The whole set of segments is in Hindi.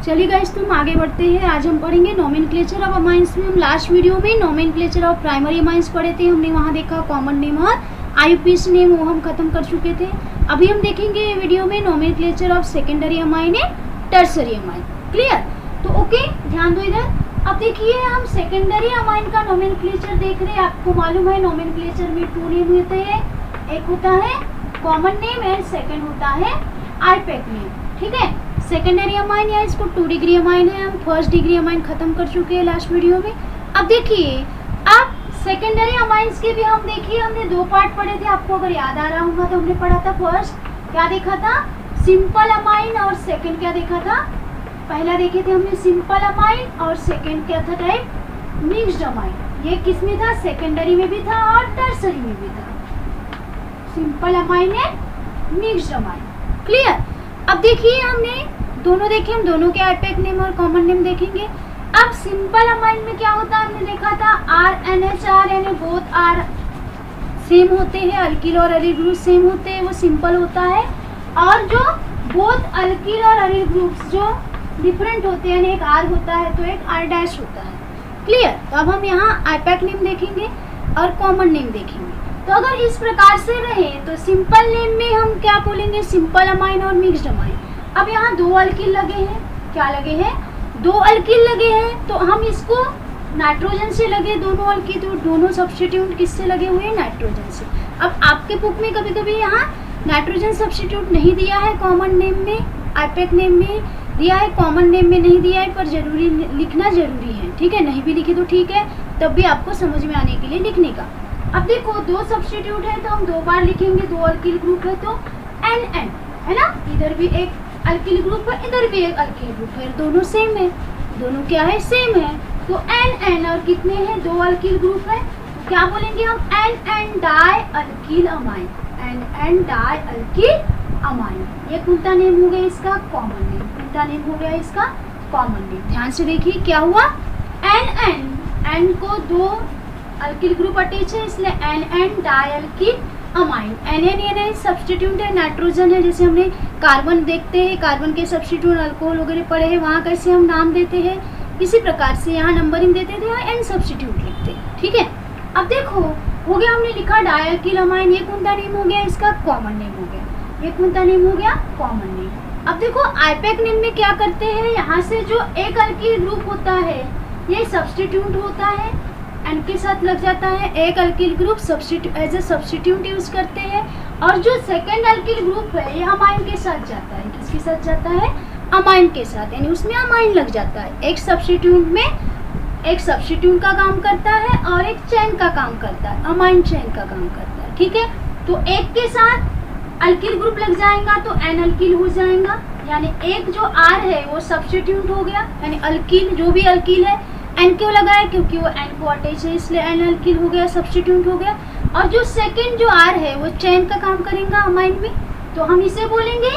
चलिए गाइस, तुम आगे बढ़ते हैं। आज हम पढ़ेंगे नोमेनक्लेचर ऑफ अमाइंस में। हम लास्ट वीडियो में नोमेनक्लेचर ऑफ प्राइमरी अमाइंस पढ़े थे। हमने वहाँ देखा कॉमन नेम और आईयूपीएसी नेम, वो हम खत्म कर चुके थे। अभी हम देखेंगे वीडियो में nomenclature of secondary amine and tertiary amine. Clear? तो ओके, ध्यान दो इधर। अब देखिए, हम सेकेंडरी अमाइन का नोमेनक्लेचर देख रहे हैं। आपको मालूम है नोमेनक्लेचर में 2 नेम होते हैं, एक होता है कॉमन नेम एंड सेकेंड होता है आईपैक नेम। ठीक है, सेकेंडरी अमाइन या इसको 2 डिग्री अमाइन है। हम फर्स्ट डिग्री अमाइन खत्म कर चुके हैं लास्ट वीडियो में। अब देखिए, अब सेकेंडरी अमाइंस के भी हम देखिए, हमने 2 पार्ट पढ़े थे। आपको अगर याद आ रहा होगा तो हमने पढ़ा था फर्स्ट क्या देखा था, सिंपल अमाइन, और सेकेंड क्या देखा था, पहला देखे थे हमने सिंपल अमाइन और सेकेंड क्या था टाइप मिक्स्ड अमाइन। ये किस में था, सेकेंडरी में भी था और टर्सरी में भी था, simple amine and mixed amine. Clear? अब देखिए, हमने दोनों देखे, हम दोनों के आईपैक नेम और कॉमन नेम देखेंगे। अब सिंपल अमाइन में क्या होता है, हमने देखा था RNH RNA both are same होते हैं, अल्किल और अरील ग्रुप सेम होते हैं, वो सिंपल होता है। और जो बोथ अल्किल और अरील ग्रुप्स जो डिफरेंट होते हैं, एक R होता है तो एक R' होता है। क्लियर? तो अब हम यहाँ आईपैक नेम देखेंगे और कॉमन नेम देखेंगे। तो अगर इस प्रकार से रहे तो सिंपल नेम में हम क्या बोलेंगे, सिंपल अमाइन और मिक्स्ड अमाइन। अब यहाँ 2 अल्किल लगे हैं, क्या लगे हैं, 2 अल्किल लगे हैं, तो हम इसको नाइट्रोजन से लगे दोनों अल्किल, तो दोनों सब्स्टिट्यूट किससे लगे हुए हैं, नाइट्रोजन से। अब आपके बुक में कभी कभी यहाँ नाइट्रोजन सब्स्टिट्यूट नहीं दिया है, कॉमन नेम में आईपैक नेम में दिया है, कॉमन नेम में नहीं दिया है, पर जरूरी लिखना जरूरी है। ठीक है, नहीं भी लिखे तो ठीक है, तब भी आपको समझ में आने के लिए लिखने का। अब देखो, 2 सब्स्टिट्यूट है तो हम 2 बार लिखेंगे, 2 अल्किल ग्रुप है तो NN है ना, इधर भी एक अल्किल ग्रुप है, इधर भी एक अल्किल ग्रुप है, दोनों सेम है, दोनों क्या है, सेम है। तो NN और कितने हैं, 2 अल्किल ग्रुप है, तो क्या बोलेंगे हम, NN di alkyl amine, NN di alkyl amine. ये कौन-सा नेम हो गया इसका, कॉमन नेम। कौन-सा नेम हो गया इसका, कॉमन नेम। ध्यान से देखिए क्या हुआ, N को 2 अल्किल ग्रुप अटैच है, इसलिए NN di alkyl amine. NN substitute है, नाइट्रोजन है, जैसे हमने कार्बन देखते हैं, कार्बन के सब्स्टिट्यूट अल्कोहल वगैरह पढ़े हैं, वहाँ कैसे हम नाम देते हैं, इसी प्रकार से यहाँ नंबरिंग देते थे, यहाँ N सब्स्टिट्यूट लिखते हैं। ठीक है, अब देखो हो गया, हमने लिखा डाई अल्किल अमाइन, ये कौन सा नेम हो गया इसका, कॉमन नेम हो गया। ये कौन सा नेम हो गया, कॉमन नेम। अब देखो आईपैक नेम में क्या करते हैं, यहाँ से जो एक अल्किल ग्रुप होता है ये सब्स्टिट्यूट होता है, N के साथ लग जाता है, एक alkyl group as a substitute use करते हैं, और जो सेकेंड अल्किल ग्रुप है ये अमाइन के साथ जाता है। किसके साथ जाता है, अमाइन के साथ, यानी उसमें अमाइन लग जाता है। एक सब्स्टिट्यूट में एक सब्स्टिट्यूट का काम करता है और एक चेन का काम करता है, अमाइन चेन का काम करता है। ठीक है, तो एक के साथ अल्किल ग्रुप लग जाएगा तो N अल्किल हो जाएगा, यानी एक जो R है वो सब्स्टिट्यूट हो गया, यानी अल्किल जो भी अल्किल है N क्यों लगा है, क्योंकि वो N को अटैच है, इसलिए N अल्किल हो गया, सब्स्टिट्यूट हो गया। और जो सेकंड जो R है वो चेन का काम करेगा अमाइन में, तो हम इसे बोलेंगे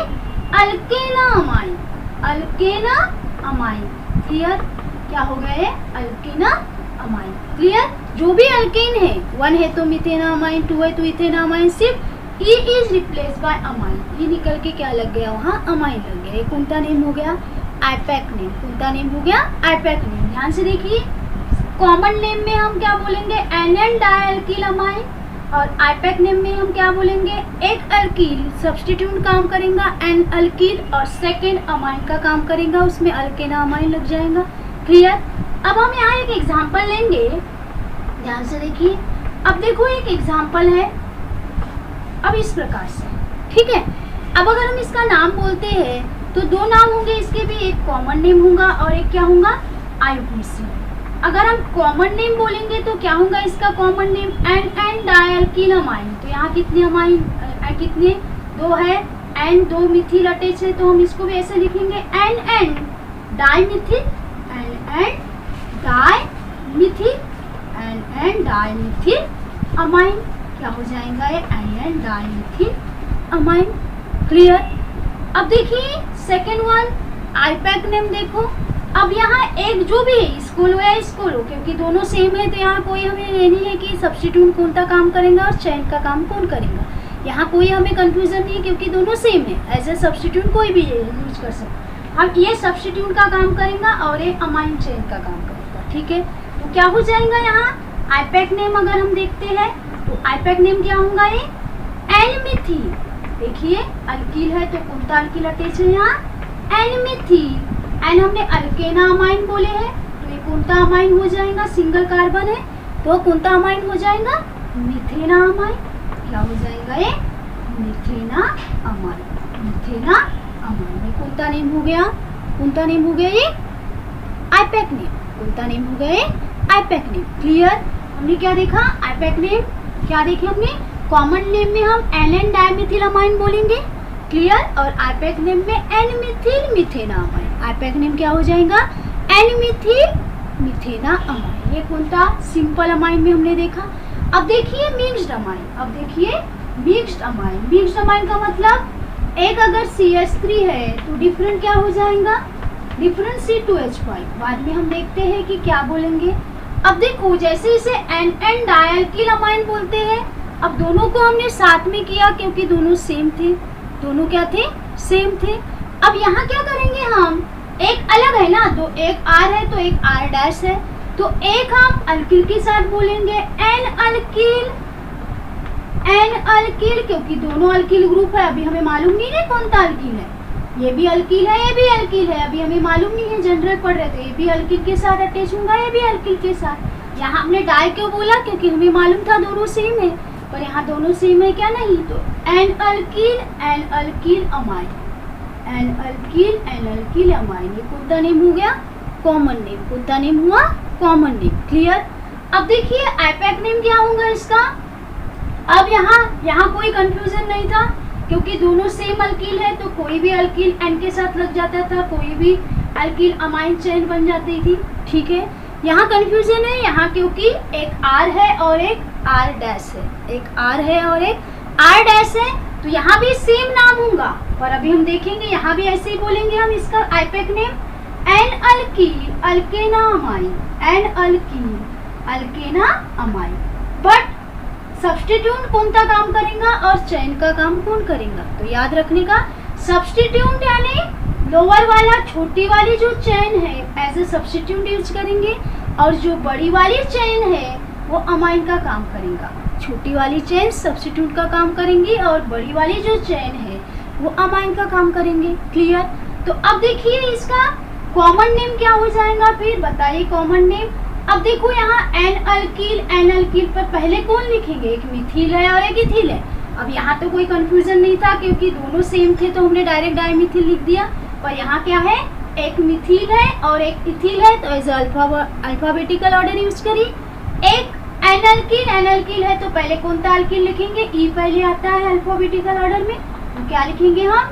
अल्केना अमाइन, अल्केना अमाइन। क्लियर? क्या हो गया है, अल्केना अमाइन। क्लियर? जो भी अल्केन है, 1 है तो मिथेना अमाइन, 2 है तो इथेना अमाइन, सिर्फ E is replace by amine, E निकल के क्या लग गया, वहाँ अमाइन लग गया। ये कौन सा नेम हो गया, आईपैक नेम। कौन सा नेम हो गया, आईपैक नेम। ध्यान से देखिए, कॉमन नेम में हम क्या बोलेंगे, NN डाई अल्किल अमाइन, और आईपैक नेम में हम क्या बोलेंगे, एक अल्किल सब्स्टिट्यूट काम करेगा N अल्किल, और सेकेंड अमाइन का काम करेगा, उसमें अल्केना अमाइन लग जाएगा। क्लियर? अब हम यहाँ एक एग्जाम्पल लेंगे, ध्यान से देखिए। अब देखो एक एग्जाम्पल है, अब इस प्रकार से। ठीक है, अब अगर हम इसका नाम बोलते हैं तो 2 नाम होंगे इसके भी, एक कॉमन नेम होगा और एक क्या होगा, आईयूपीएसी। अगर हम कॉमन नेम बोलेंगे तो क्या होगा इसका common name, NN di alkyl amine. तो यहाँ कितने अमाइन, कितने, 2 है, N 2 मिथिल अटैच है, तो हम इसको भी ऐसे लिखेंगे NN di methyl, NN di methyl, NN di methyl amine. क्या हो जाएगा ये, NN di methyl amine. Clear? अब देखिए सेकेंड वन, आईपैक नेम देखो। अब यहाँ एक जो भी इसको लो या इसको लो, क्योंकि दोनों सेम है, तो यहाँ कोई हमें ये नहीं है कि सब्स्टिट्यूट कौन सा काम करेगा और चेन का काम कौन करेगा। यहाँ कोई हमें कंफ्यूजन नहीं है, क्योंकि दोनों सेम है, एज ए सब्स्टिट्यूट कोई भी यूज कर सकते। हम ये सब्स्टिट्यूट का काम करेंगे और ये अमाइन चेन का काम करेगा। ठीक है, तो क्या हो जाएगा यहाँ आईपैक नेम अगर हम देखते हैं तो आईपैक नेम क्या होगा ये एन-मिथीन। देखिए अल्कील है तो कौन सा अल्कील अटैच है यहाँ एन-मिथीन। एन हमने अल्केना अमाइन बोले हैं तो ये कौन सा अमाइन हो जाएगा, सिंगल कार्बन है तो कौन सा अमाइन हो जाएगा मिथेना अमाइन। क्या हो जाएगा ये मिथेना अमाइन, मिथेना अमाइन। ये कौन सा नेम हो गया, कौन सा नेम हो गया ये आईपैक नेम, कौन सा नेम हो गया ये आईपैक नेम। क्लियर, हमने क्या देखा आईपैक नेम, क्या देखे हमने कॉमन नेम में हम एन डाइमिथिल अमाइन बोलेंगे। क्लियर, और आईपैक नेम में एन-मिथिल मिथेना अमाइन। आईपैक नेम क्या हो जाएगा एन-मिथिल मिथेना अमाइन। ये कौन सा सिंपल अमाइन में हमने देखा। अब देखिए मिक्स्ड अमाइन, अब देखिए मिक्स्ड अमाइन। मिक्स्ड अमाइन का मतलब एक अगर CH3 है तो डिफरेंट क्या हो जाएगा डिफरेंट C2H5। बाद में हम देखते हैं कि क्या बोलेंगे। अब देखो जैसे इसे एन डायल्किल अमाइन बोलते हैं, अब दोनों को हमने साथ में किया क्योंकि दोनों सेम थे, दोनों क्या थे सेम थे। अब यहाँ क्या करेंगे हम, एक अलग है ना तो एक R है तो एक R डैश है, तो एक हम अल्किल के साथ बोलेंगे एन अल्किल, एन अल्किल क्योंकि दोनों अल्किल ग्रुप है। अभी हमें मालूम नहीं है कौन सा अल्किल है, ये भी अल्किल है ये भी अल्किल है, अभी हमें मालूम नहीं है, जनरल पढ़ रहे थे। ये भी अल्किल के साथ अटैच होगा, ये भी अल्किल के साथ। यहाँ हमने डाई क्यों बोला क्योंकि हमें मालूम था दोनों सेम है, पर यहाँ दोनों सेम है क्या नहीं, तो N alkyl amine, N alkyl amine. ये कौन सा नेम हो गया कॉमन नेम, कौन सा नेम हुआ कॉमन नेम। क्लियर, अब देखिए आईपैक नेम क्या होगा इसका। अब यहाँ कोई कंफ्यूजन नहीं था क्योंकि दोनों सेम अल्किल है तो कोई भी अल्किल एन के साथ लग जाता था, कोई भी अल्किल अमाइन चेन बन जाती थी। ठीक है, यहाँ कंफ्यूजन है यहाँ क्योंकि एक R है और एक R डैश है, एक R है और एक R डैश है, तो यहाँ भी सेम नाम होगा। पर अभी हम देखेंगे यहाँ भी ऐसे ही बोलेंगे हम इसका IUPAC name N alkyl alkanamine, N alkyl alkanamine. But substitute कौन सा काम करेगा और चेन का काम कौन करेगा, तो याद रखने का सब्स्टिट्यूट यानी लोअर वाला छोटी वाली जो चेन है एज ए सब्स्टिट्यूट यूज करेंगे, और जो बड़ी वाली चेन है वो अमाइन का काम करेगा। छोटी वाली चेन सब्स्टिट्यूट का काम करेंगी और बड़ी वाली जो चेन है वो अमाइन का काम करेंगे। क्लियर, तो अब देखिए इसका कॉमन नेम क्या हो जाएगा, फिर बताइए कॉमन नेम। अब देखो यहाँ एन अल्किल पर पहले कौन लिखेंगे, एक मिथिल है और एक इथिल है। अब यहाँ तो कोई कंफ्यूजन नहीं था क्योंकि दोनों सेम थे तो हमने डायरेक्ट डाइमिथिल लिख दिया, पर यहाँ क्या है एक मिथिल है और एक इथिल है तो एज अल्फाबेटिकल ऑर्डर यूज करिए। एक एन अल्किल है तो पहले कौन सा अल्किल लिखेंगे, ई पहले आता है अल्फाबेटिकल ऑर्डर में, तो क्या लिखेंगे हम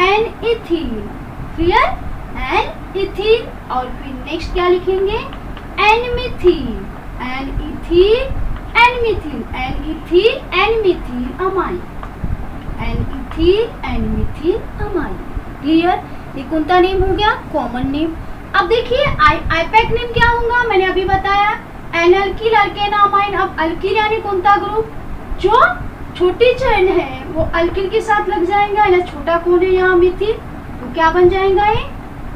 N ethyl. Clear, N ethyl, और फिर नेक्स्ट क्या लिखेंगे N methyl, N ethyl, N methyl, N ethyl, N methyl amine, N ethyl, N methyl amine. Clear, ये कौन सा नेम हो गया कॉमन नेम। अब देखिए आईपैक नेम क्या होगा, मैंने अभी बताया एन अल्किल अल्केना अमाइन। अब अल्किल यानी कौन सा ग्रुप, जो छोटी चेन है वो अल्किल के साथ लग जाएगा, या छोटा कौन है यहाँ मिथिल, तो क्या बन जाएगा ये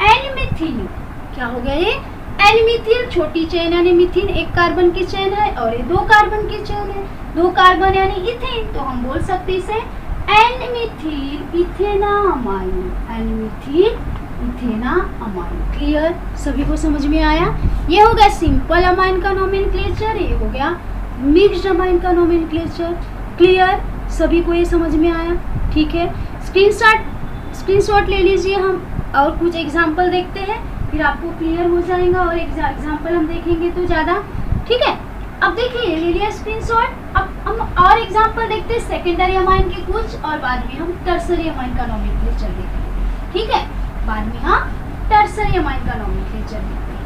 एन-मिथिल। क्या हो गया ये एन-मिथिल, छोटी चेन यानी मिथिन एक कार्बन की चेन है और ये 2 कार्बन की चेन है, 2 कार्बन यानी इथेन, तो हम बोल सकते इसे एन-मिथिल इथेना अमाइन, एन-मिथिल इथेना अमाइन। क्लियर, सभी को समझ में आया। ये हो गया सिंपल अमाइन का नोमेनक्लेचर, ये हो गया मिक्स्ड अमाइन का नोमेनक्लेचर। क्लियर, सभी को ये समझ में आया। ठीक है, स्क्रीनशॉट ले लीजिए, हम और कुछ एग्जाम्पल देखते हैं फिर आपको क्लियर हो जाएगा, और एग्जाम्पल हम देखेंगे तो ज़्यादा। ठीक है, अब देखिए ले लिया स्क्रीनशॉट। अब हम और एग्जाम्पल देखते हैं सेकेंडरी अमाइन के कुछ, और बाद में हम टर्सरी अमाइन का नोमेनक्लेचर देखेंगे। ठीक है, बाद में हम टर्सरी अमाइन का नोमेनक्लेचर देखते हैं।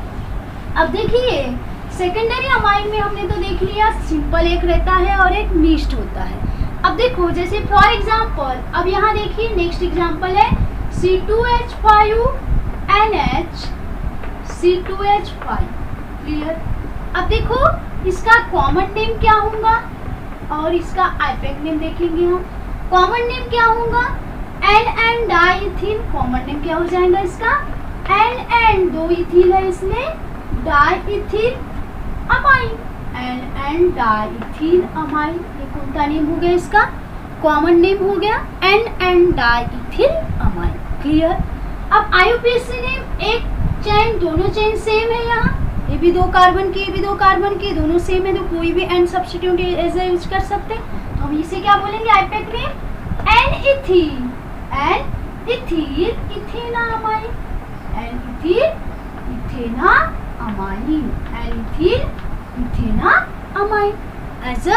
अब देखिए सेकेंडरी अमाइन में हमने तो देख लिया सिंपल एक रहता है और एक मिक्स्ड होता है। अब देखो जैसे फॉर एग्जाम्पल, अब यहाँ देखिए नेक्स्ट एग्जाम्पल है C2H5NH C2H5। क्लियर, अब देखो इसका कॉमन नेम क्या होगा और इसका आईपैक नेम देखेंगे हम। कॉमन नेम क्या होगा N diethyl ethyl, common name क्या हो जाएगा इसका, एन, दो इथिल है इसमें, di ethyl amine, N di ethyl amine, ये कौन सा नेम हो गया इसका, कॉमन नेम हो गया N di ethyl amine. Clear. अब IUPAC नेम एक चेन, दोनों चेन सेम है, यहाँ ये भी 2 कार्बन की, ये भी 2 कार्बन की, दोनों सेम है, तो कोई भी एन सब्स्टिट्यूट एज यूज कर सकते हैं। तो हम इसे क्या बोलेंगे IUPAC name, N ethyl, ethanamine, N ethyl ethanamine, N ethyl ethanamine as a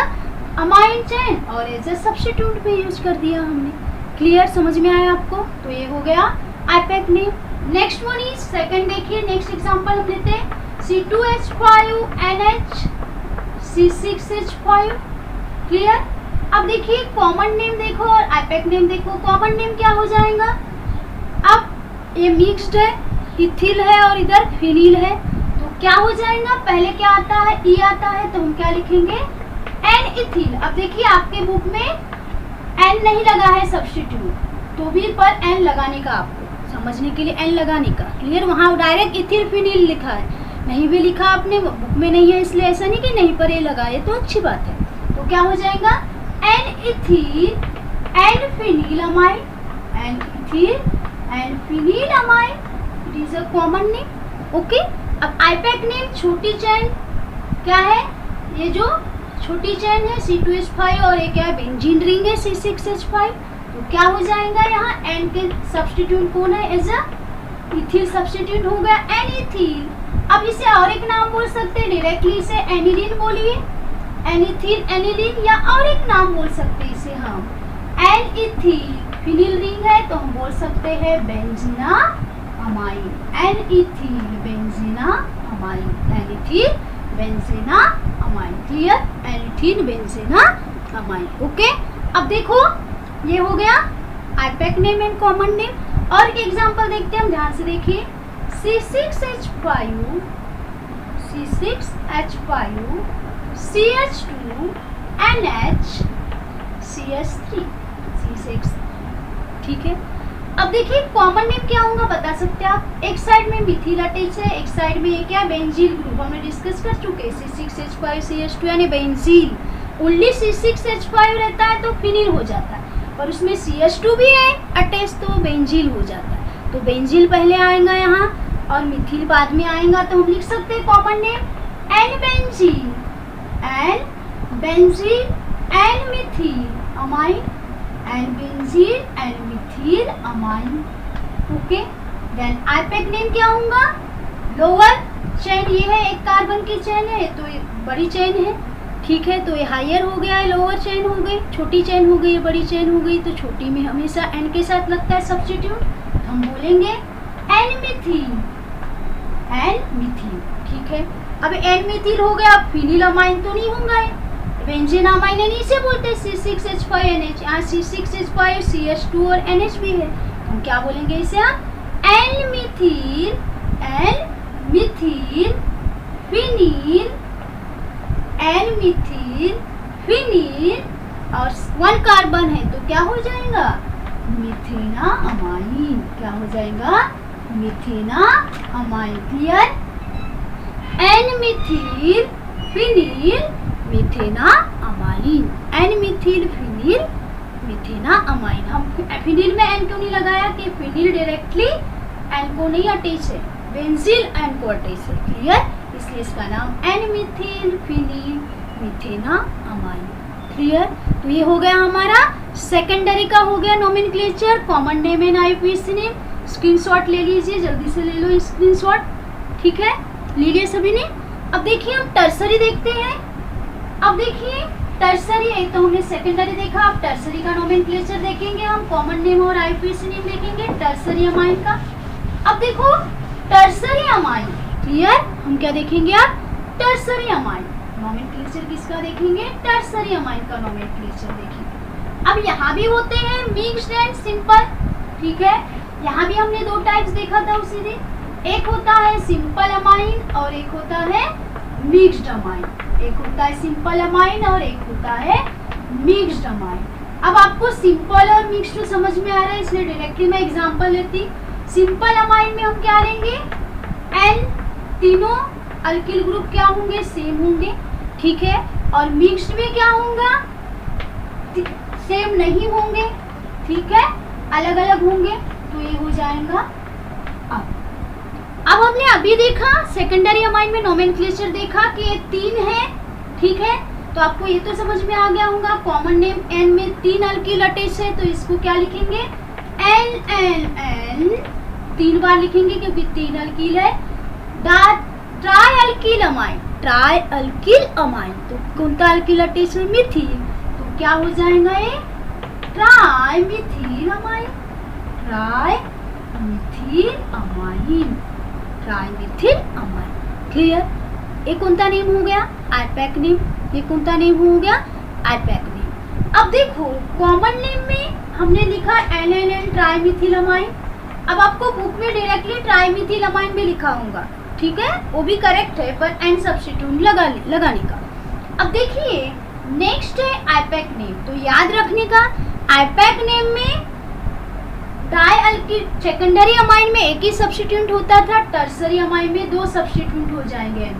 amine chain और एज अ सब्स्टिट्यूट भी यूज कर दिया हमने। क्लियर, समझ में आया आपको। तो ये हो गया IUPAC name. Next one is second, देखिए नेक्स्ट एग्जांपल हम लेते हैं C2H5NH C6H5। क्लियर। अब देखिए कॉमन नेम देखो और IUPAC नेम देखो। कॉमन नेम क्या हो जाएगा, अब ये मिक्स्ड है, इथिल है और इधर फिनिल है, तो क्या हो जाएगा, पहले क्या आता है, ई आता है, तो हम क्या लिखेंगे, एन इथिल। अब देखिए आपके बुक में एन नहीं लगा है सब्स्टिट्यूट, तो भी पर एन लगाने का, आपको समझने के लिए एन लगाने का। क्लियर। वहाँ डायरेक्ट इथिल फिनिल लिखा है, नहीं भी लिखा आपने बुक में नहीं है, इसलिए ऐसा नहीं कि नहीं पर ये लगाए, तो अच्छी बात है। तो क्या हो जाएगा, N ethyl N phenyl amine, N ethyl N phenyl amine, it is a common name. Okay. अब IUPAC नेम छोटी चेन क्या है, ये जो छोटी चेन है C2H5 और ये क्या है, बेंजीन रिंग है C6H5, तो क्या हो जाएगा, यहाँ एन के सब्स्टिट्यूट कौन है, एज अ इथिल सब्स्टिट्यूट हो गया एन इथिल। अब इसे और एक नाम बोल सकते हैं डायरेक्टली, इसे एनिलीन बोलिए, एनिथिल एनिलीन, या और एक नाम बोल सकते हैं इसे हम एन इथिल फिनिल रिंग है, तो हम बोल सकते हैं benzenamine, N ethyl benzenamine, N ethyl benzenamine. Clear, N ethyl benzenamine. Okay. अब देखो ये हो गया IUPAC name and common name. और एक एग्जांपल देखते हैं हम, ध्यान से देखिए C6H5 CH2NH CH3 C6। ठीक है। अब देखिए कॉमन नेम क्या होगा बता सकते हैं आप, एक साइड में मिथिल अटैच है, एक साइड में ये क्या बेंजील ग्रुप, हमने डिस्कस कर चुके हैं C6H5 CH2 यानी बेंजील। ओनली C6H5 रहता है तो फिनिल हो जाता है, पर उसमें CH2 भी है अटैच तो बेंजील हो जाता है। तो बेंजील पहले आएगा यहाँ और मिथिल बाद में आएगा, तो हम लिख सकते हैं common name N benzyl N methyl amine, N benzyl N methyl amine. Okay. Then IUPAC name क्या होगा, लोअर चेन ये है, एक कार्बन की चेन है, तो ये बड़ी चेन है, ठीक है, तो ये हायर हो गया है, लोअर चेन हो गई, छोटी चेन हो गई, बड़ी चेन हो गई, तो छोटी में हमेशा एन के साथ लगता है सब्स्टिट्यूट, तो हम बोलेंगे एन मिथिल, ठीक है। अब एन मिथिल हो गया, अब फिनिल अमाइन तो नहीं होगा, बेंजीन अमाइन इसे बोलते हैं C6H5NH, यहाँ C6H5 CH2 और NH भी है, तो हम क्या बोलेंगे इसे, आप N methyl phenyl, N methyl phenyl और 1 कार्बन है, तो क्या हो जाएगा, मिथेना अमाइन। क्या हो जाएगा, methanamine. Clear. N methyl phenyl methanamine, N methyl phenyl methanamine. हम फिनिल में एन क्यों नहीं लगाया, कि फिनिल डायरेक्टली एन को नहीं अटैच है, बेंजील एन को अटैच है। क्लियर। इसलिए इसका नाम N methyl phenyl methanamine. Clear. तो ये हो गया हमारा सेकेंडरी का हो गया nomenclature, common name and IUPAC name. Screenshot ले लीजिए, जल्दी से ले लो स्क्रीनशॉट। ठीक है, लीजिए सभी ने। अब देखिए हम टर्सरी देखते हैं। अब देखिए टर्सरी, एक तो हमने सेकेंडरी देखा, अब टर्सरी का नोमेनक्लेचर देखेंगे हम, कॉमन नेम और IUPAC नेम देखेंगे टर्सरी अमाइन का। अब देखो टर्सरी अमाइन। क्लियर। हम क्या देखेंगे, अब टर्सरी अमाइन नोमेनक्लेचर किसका देखेंगे, टर्सरी अमाइन का नोमेनक्लेचर देखेंगे। अब यहाँ भी होते हैं मिक्स्ड एंड सिंपल। ठीक है, यहाँ भी हमने 2 टाइप्स देखा था उसी दिन, एक होता है सिंपल अमाइन और एक होता है मिक्स्ड अमाइन। एक होता है सिंपल अमाइन और एक होता है मिक्स्ड अमाइन। अब आपको सिंपल और मिक्स्ड समझ में आ रहा है, इसलिए डायरेक्टली मैं एग्जांपल लेती। सिंपल अमाइन में हम क्या लेंगे, एन तीनों अल्किल ग्रुप क्या होंगे, सेम होंगे, ठीक है। और मिक्स्ड में क्या होगा, सेम नहीं होंगे, ठीक है, अलग अलग होंगे, तो ये हो जाएगा। अब हमने अभी देखा सेकेंडरी अमाइन में नोमेनक्लेचर देखा कि ये 3 है, ठीक है। तो आपको ये तो समझ में आ गया होगा, कॉमन नेम एन में 3 अल्किल अटैच है, तो इसको क्या लिखेंगे, एन एन एन 3 बार लिखेंगे क्योंकि 3 अल्किल है। Try alkyl amine, try alkyl amine, तो कौन सा अल्किल अटैच है, मिथिल, तो क्या हो जाएगा ये, try methyl amine, try methyl amine, try methyl amine. Clear. ये कौन सा नेम हो गया, आईपैक नेम, ये कौन सा नेम हो गया, आईपैक नेम। अब देखो कॉमन नेम में हमने लिखा N N N tri methyl amine. अब आपको बुक में डायरेक्टली ट्राई मिथिल अमाइन भी लिखा होगा, ठीक है, वो भी करेक्ट है, पर एन सब्स्टिट्यूट लगाने का। अब देखिए नेक्स्ट है आईपैक नेम, तो याद रखने का आईपैक नेम में डाई अल्किल सेकेंडरी अमाइन में एक ही सब्स्टिट्यूट होता था, टर्सरी अमाइन में 2 सब्स्टिट्यूट हो जाएंगे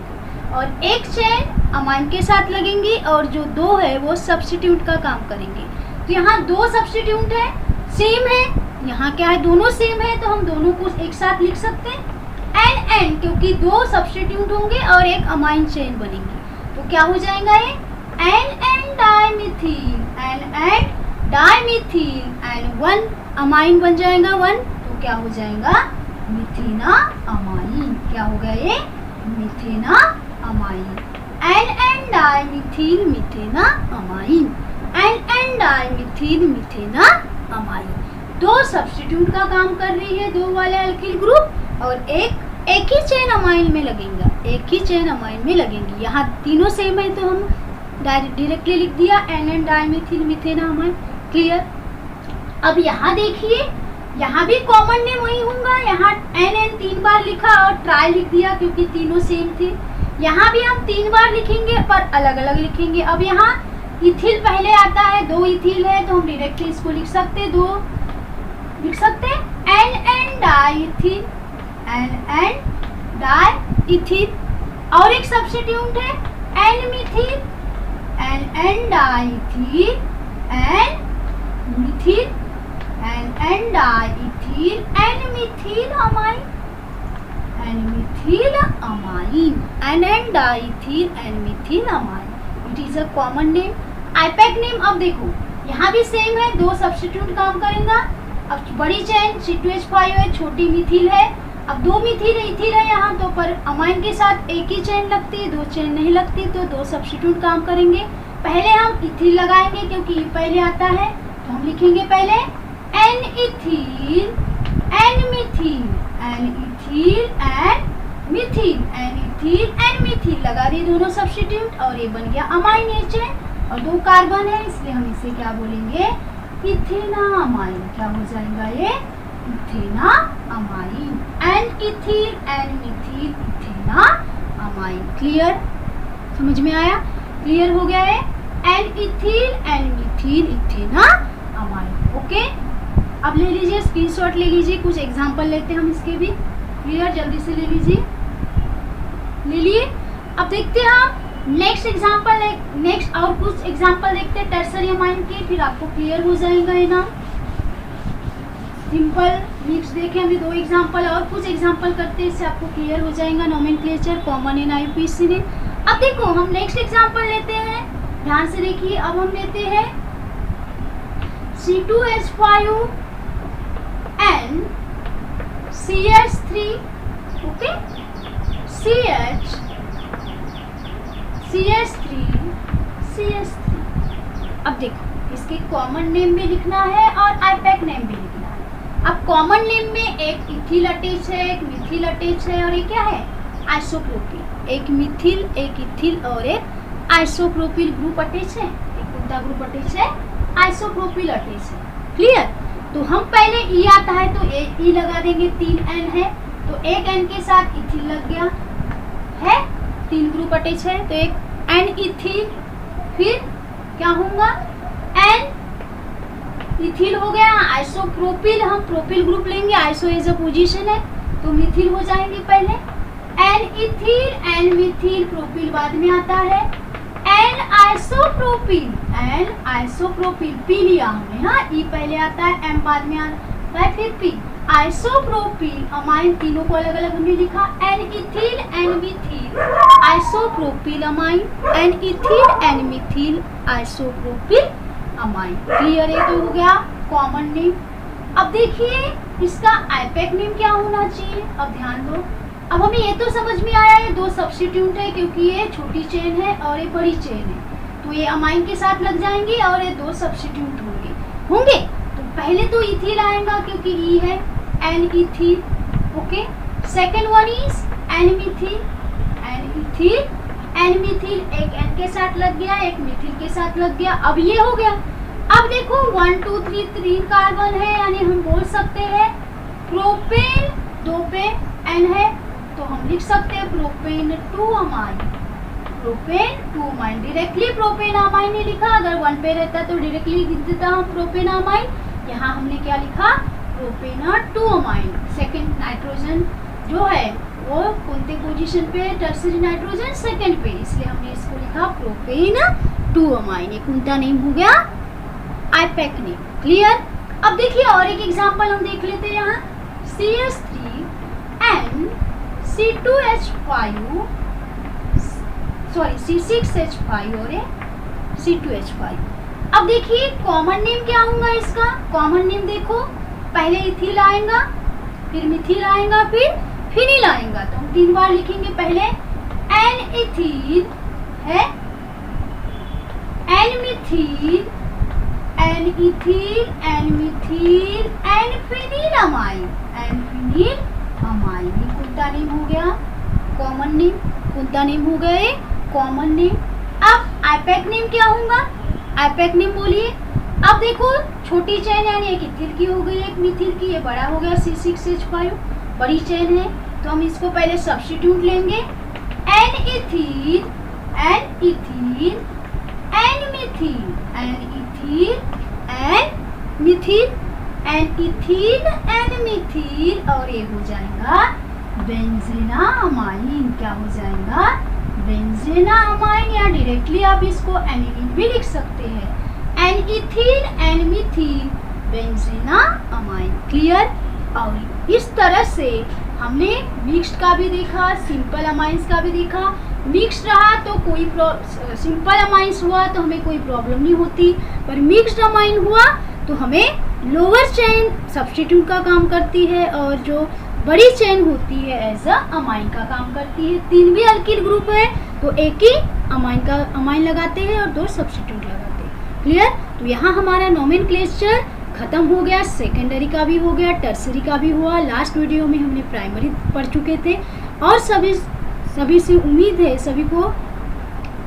और एक चेन अमाइन के साथ लगेंगी और जो 2 है वो सब्स्टिट्यूट का काम करेंगे। तो यहाँ 2 सब्स्टिट्यूट है, सेम है, यहाँ क्या है, दोनों सेम है, तो हम दोनों को एक साथ लिख सकते हैं एन एन, क्योंकि 2 सब्स्टिट्यूट होंगे और एक अमाइन चेन बनेंगी, तो क्या हो जाएगा ये N N dimethyl, N N dimethyl and 1 amine बन जाएगा 1, तो क्या हो जाएगा मिथेना अमाइन, क्या हो गया ये methanamine, N N dimethyl methanamine, N N dimethyl methanamine. 2 substitute का काम कर रही है, 2 वाले अल्किल ग्रुप, और एक ही चेन अमाइन में लगेगा, एक ही चेन अमाइन में लगेंगी। यहाँ तीनों सेम है तो हम डायरेक्टली लिख दिया N N dimethyl methanamine. Clear. अब यहाँ देखिए, यहाँ भी कॉमन नेम वही होगा, यहाँ एन एन 3 बार लिखा और ट्राई लिख दिया क्योंकि तीनों सेम थे। यहाँ भी हम 3 बार लिखेंगे पर अलग अलग लिखेंगे। अब यहाँ इथिल पहले आता है, 2 इथिल है, तो हम डायरेक्टली इसको लिख सकते, 2 लिख सकते N N di ethyl, N N di ethyl, और एक सब्स्टिट्यूट है N methyl, N N di ethyl, N methyl, N diethyl, N methyl amine, N methyl amine, N diethyl, N methyl amine. It is a common name. IUPAC name अब देखो यहाँ भी सेम है, 2 सब्स्टिट्यूट काम करेगा। अब बड़ी चेन C2H5 है, छोटी मिथिल है। अब 2 मिथिल इथिल है यहाँ, तो पर अमाइन के साथ एक ही चेन लगती है, 2 चेन नहीं लगती, तो 2 सब्स्टिट्यूट काम करेंगे। पहले हम इथिल लगाएंगे क्योंकि ये पहले आता है, तो हम लिखेंगे पहले N ethyl, N methyl, N ethyl, N methyl, N ethyl, N methyl, लगा दिए दोनों सब्स्टिट्यूट और ये बन गया अमाइन चेन, और 2 कार्बन है इसलिए हम इसे क्या बोलेंगे, इथेना अमाइन। क्या हो जाएगा ये, ethanamine, N ethyl, N methyl, ethanamine. Clear, समझ में आया, क्लियर हो गया है, N ethyl, N methyl, ethanamine. Okay, अब ले लीजिए स्क्रीनशॉट ले लीजिए, कुछ एग्जांपल लेते हैं हम इसके भी। क्लियर, जल्दी से ले लीजिए, ले लिए। अब देखते हैं हम नेक्स्ट एग्जांपल, नेक्स्ट और कुछ एग्जांपल देखते हैं टर्सरी अमाइन के, फिर आपको क्लियर हो जाएगा ये नाम। सिंपल मिक्स देखे हमने 2 एग्जांपल, और कुछ एग्जांपल करते हैं, इससे आपको क्लियर हो जाएगा नोमेनक्लेचर कॉमन इन IUPAC ने। अब देखो हम नेक्स्ट एग्जांपल लेते हैं, ध्यान से देखिए। अब हम लेते हैं C2H5 and CH3, okay, CH3। अब देखो इसके कॉमन नेम भी लिखना है और आईपैक नेम भी लिखना है। अब कॉमन नेम में एक इथिल अटैच है, एक मिथिल अटैच है, और ये क्या है, आइसोप्रोपिल। एक मिथिल, एक इथिल और एक आइसोप्रोपिल ग्रुप अटैच है। एक कौन सा ग्रुप अटैच है, आइसोप्रोपिल अटैच है। क्लियर। तो हम पहले ई आता है तो ई लगा देंगे, 3 N है तो एक N के साथ इथिल लग गया है, 3 ग्रुप अटैच है, तो एक N इथिल, फिर क्या होगा N इथिल हो गया। आइसोप्रोपिल, हम प्रोपिल ग्रुप लेंगे, आइसो एज अ पोजीशन है तो मिथिल हो जाएंगे पहले। N ethyl, N methyl, propyl बाद में आता है। N isopropyl, N isopropyl, P लिया हमने, हाँ ई पहले आता है, एम बाद में आता है, फिर पी। आइसोप्रोपिल अमाइन, तीनों को अलग अलग हमने लिखा। N ethyl, N methyl, isopropyl amine, N ethyl, N methyl, isopropyl amine. Clear है? तो हो गया कॉमन नेम। अब देखिए इसका आईपैक नेम क्या होना चाहिए, अब ध्यान दो। अब हमें ये तो समझ में आया ये दो सब्स्टिट्यूट है क्योंकि ये छोटी चेन है और ये बड़ी चेन है, तो ये अमाइन के साथ लग जाएंगे और ये दो सब्स्टिट्यूट होंगे। तो पहले तो इथिल आएगा क्योंकि ई है, N ethyl, okay. Second one is N methyl, N ethyl, N methyl, एक एन के साथ लग गया, एक मिथिल के साथ लग गया। अब ये हो गया। अब देखो 1 2 3 3 कार्बन है, यानी हम बोल सकते हैं प्रोपेन, दो पे एन है तो हम लिख सकते हैं propane 2 amine, propane 2 amine. Directly propane amine नहीं लिखा, अगर 1 पे रहता तो डायरेक्टली लिख देता हम प्रोपेन अमाइन। यहाँ हमने क्या लिखा, प्रोपेन 2 अमाइन। सेकेंड नाइट्रोजन जो है वो कौनते पोजीशन पे, टर्सरी नाइट्रोजन सेकेंड पे, इसलिए हमने इसको लिखा प्रोपेन 2 अमाइन। ये कौनता नेम हो गया, आईपैक नेम। क्लियर? अब देखिए और एक एग्जांपल हम देख लेते हैं यहाँ, CH3N C2H5, सॉरी C6H5 और C2H5। अब देखिए कॉमन नेम क्या होगा इसका, कॉमन नेम देखो, पहले इथिल आएगा, फिर मिथिल आएगा, फिर फिनिल आएगा, तो हम 3 बार लिखेंगे। पहले एन इथिल है, N methyl, N ethyl, N methyl, N phenyl amine, N phenyl amine. ये कौनता नेम हो गया, कॉमन नेम। कौनता नेम हो गया, कॉमन नेम। अब आईपैक नेम क्या होगा, आईपैक नेम बोलिए। अब देखो छोटी चेन यानी एक इथिल की हो गई, एक मिथिल की, ये बड़ा हो गया C6H5, बड़ी चेन है तो हम इसको पहले सब्स्टिट्यूट लेंगे। N ethyl, N ethyl, N methyl, N ethyl, N methyl, N ethyl, N methyl, और ये हो जाएगा बेंजीना अमाइन। क्या हो जाएगा, बेंजीना अमाइन, या डायरेक्टली आप इसको एनिलीन भी लिख सकते हैं, N ethyl, N methyl, benzenamine. Clear? और इस तरह से हमने मिक्स्ड का भी देखा, सिंपल अमाइंस का भी देखा। मिक्स्ड रहा तो कोई सिंपल अमाइंस हुआ तो हमें कोई प्रॉब्लम नहीं होती, पर मिक्स्ड अमाइन हुआ तो हमें लोअर चेन सब्स्टिट्यूट का काम करती है और जो बड़ी चेन होती है एज अ अमाइन का काम करती है। 3 भी अल्किल ग्रुप है तो एक ही अमाइन लगाते हैं और 2 सब्स्टिट्यूट लगाते हैं। क्लियर? तो यहाँ हमारा नोमेनक्लेचर खत्म हो गया, सेकेंडरी का भी हो गया, टर्सरी का भी हुआ। लास्ट वीडियो में हमने प्राइमरी पढ़ चुके थे और सभी से उम्मीद है सभी को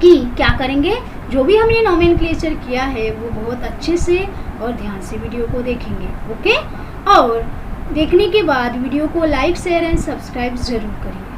कि क्या करेंगे, जो भी हमने नोमेनक्लेचर किया है वो बहुत अच्छे से और ध्यान से वीडियो को देखेंगे। ओके? और देखने के बाद वीडियो को लाइक, शेयर एंड सब्सक्राइब ज़रूर करिए।